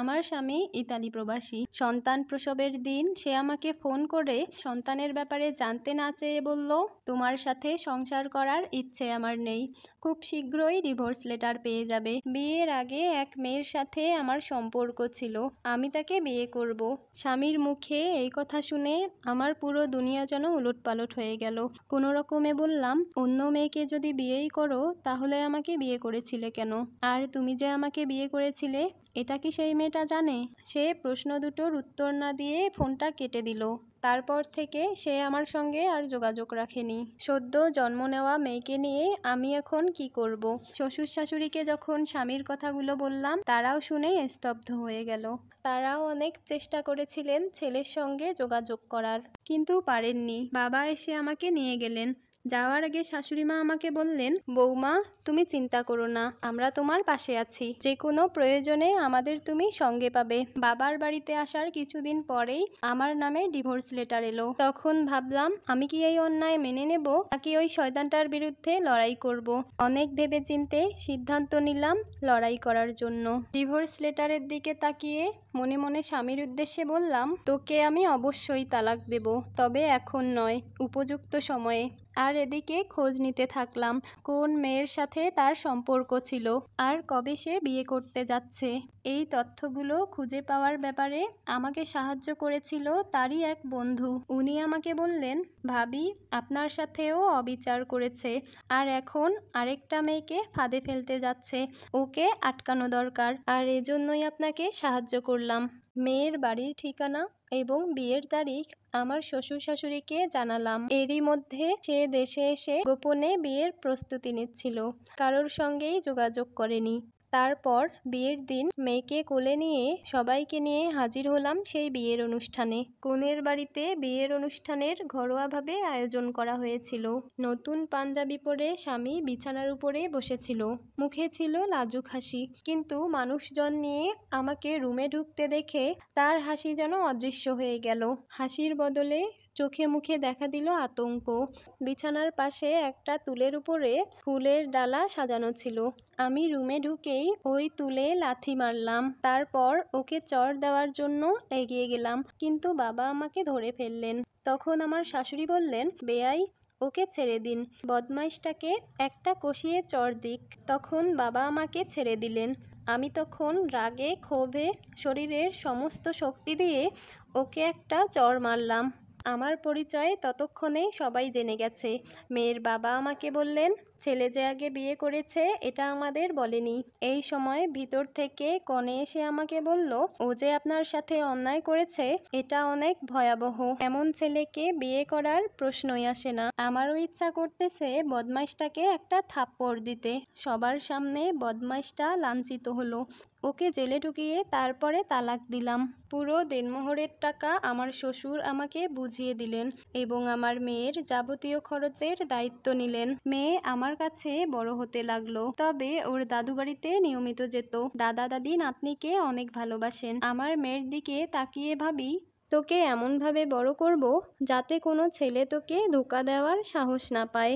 আমার স্বামী ইতালি প্রবাসী। সন্তান প্রসবের দিন সে আমাকে ফোন করে সন্তানের ব্যাপারে জানতে না চেয়ে বলল, তোমার সাথে সংসার করার ইচ্ছে আমার নেই, খুব শীঘ্রই ডিভোর্স লেটার পেয়ে যাবে। বিয়ের আগে এক মেয়ের সাথে আমার সম্পর্ক ছিল, আমি তাকে বিয়ে করব। স্বামীর মুখে এই কথা শুনে আমার পুরো দুনিয়া যেন উলটপালট হয়ে গেল। কোনো রকমে বললাম, অন্য মেয়েকে যদি বিয়েই করো তাহলে আমাকে বিয়ে করেছিলে কেন? আর তুমি যে আমাকে বিয়ে করেছিলে এটা কি সেই মেয়েটা জানে? সে প্রশ্ন দুটোর উত্তর না দিয়ে ফোনটা কেটে দিল। তারপর থেকে সে আমার সঙ্গে আর যোগাযোগ রাখেনি। সদ্য জন্ম নেওয়া মেয়েকে নিয়ে আমি এখন কি করব? শ্বশুর শাশুড়িকে যখন স্বামীর কথাগুলো বললাম তারাও শুনে স্তব্ধ হয়ে গেল। তারাও অনেক চেষ্টা করেছিলেন ছেলের সঙ্গে যোগাযোগ করার, কিন্তু পারেননি। বাবা এসে আমাকে নিয়ে গেলেন। যাওয়ার আগে শাশুড়িমা আমাকে বললেন, বৌমা তুমি চিন্তা করো না, আমরা তোমার পাশে আছি, যে কোনো প্রয়োজনে আমাদের তুমি সঙ্গে পাবে। বাবার বাড়িতে আসার কিছুদিন পরেই আমার নামে ডিভোর্স লেটার এলো। তখন ভাবলাম, আমি কি এই অন্যায় মেনে নেব নাকি ওই শয়তানটার বিরুদ্ধে লড়াই করব? অনেক ভেবেচিন্তে সিদ্ধান্ত নিলাম লড়াই করার জন্য। ডিভোর্স লেটারের দিকে তাকিয়ে মনে মনে স্বামীর উদ্দেশ্যে বললাম, তোকে আমি অবশ্যই তালাক দেব, তবে এখন নয়, উপযুক্ত সময়ে। আর এদিকে খোঁজ নিতে থাকলাম কোন মেয়ের সাথে তার সম্পর্ক ছিল আর কবে সে বিয়ে করতে যাচ্ছে। এই তথ্যগুলো খুঁজে পাওয়ার ব্যাপারে আমাকে সাহায্য করেছিল তারই এক বন্ধু। উনি আমাকে বললেন, ভাবি আপনার সাথেও অবিচার করেছে আর এখন আরেকটা মেয়েকে ফাঁদে ফেলতে যাচ্ছে, ওকে আটকানো দরকার, আর এজন্যই আপনাকে সাহায্য করলাম। মেয়ের বাড়ির ঠিকানা এবং বিয়ের তারিখ আমার শ্বশুর শাশুড়িকে জানালাম। এরই মধ্যে সে দেশে এসে গোপনে বিয়ের প্রস্তুতি নিচ্ছিল, কারোর সঙ্গেই যোগাযোগ করেনি। তারপর বিয়ের দিন মেয়েকে কোলে নিয়ে সবাইকে নিয়ে হাজির হলাম সেই বিয়ের অনুষ্ঠানে। কনের বাড়িতে বিয়ের অনুষ্ঠানের ঘরোয়াভাবে আয়োজন করা হয়েছিল। নতুন পাঞ্জাবি পরে স্বামী বিছানার উপরে বসেছিল, মুখে ছিল লাজুক হাসি, কিন্তু মানুষজন নিয়ে আমাকে রুমে ঢুকতে দেখে তার হাসি যেন অদৃশ্য হয়ে গেল। হাসির বদলে চোখে মুখে দেখা দিল আতঙ্ক। বিছানার পাশে একটা তুলের উপরে ফুলের ডালা সাজানো ছিল। আমি রুমে ঢুকেই ওই তুলে লাথি মারলাম। তারপর ওকে চড় দেওয়ার জন্য এগিয়ে গেলাম, কিন্তু বাবা আমাকে ধরে ফেললেন। তখন আমার শাশুড়ি বললেন, বেয়াই, ওকে ছেড়ে দিন, বদমাইশটাকে একটা কষিয়ে চড় দিক। তখন বাবা আমাকে ছেড়ে দিলেন। আমি তখন রাগে ক্ষোভে শরীরের সমস্ত শক্তি দিয়ে ওকে একটা চড় মারলাম। আমার পরিচয় ততক্ষণে সবাই জেনে গেছে। মেয়ের বাবা আমাকে বললেন, ছেলে যে আগে বিয়ে করেছে এটা আমাদের বলেনি। এই সময় ভিতর থেকে কনে এসে আমাকে বলল, ও যে আপনার সাথে অন্যায় করেছে এটা অনেক ভয়াবহ, এমন ছেলেকে বিয়ে করার প্রশ্নই আসে না। আমারও ইচ্ছা করতেছে বদমাইশটাকে একটা থাপ্পড় দিতে। সবার সামনে বদমাইশটা লাঞ্ছিত হলো। ওকে জেলে ঢুকিয়ে তারপরে তালাক দিলাম। পুরো দেনমোহরের টাকা আমার শ্বশুর আমাকে বুঝিয়ে দিলেন এবং আমার মেয়ের যাবতীয় খরচের দায়িত্ব নিলেন। মেয়ে আমার কাছে বড় হতে লাগলো, তবে ওর দাদু বাড়িতে নিয়মিত যেত। দাদা দাদি নাতনিকে অনেক ভালোবাসেন। আমার মেয়ের দিকে তাকিয়ে ভাবি, তোকে এমনভাবে বড় করব যাতে কোনো ছেলে তোকে ধোঁকা দেওয়ার সাহস না পায়।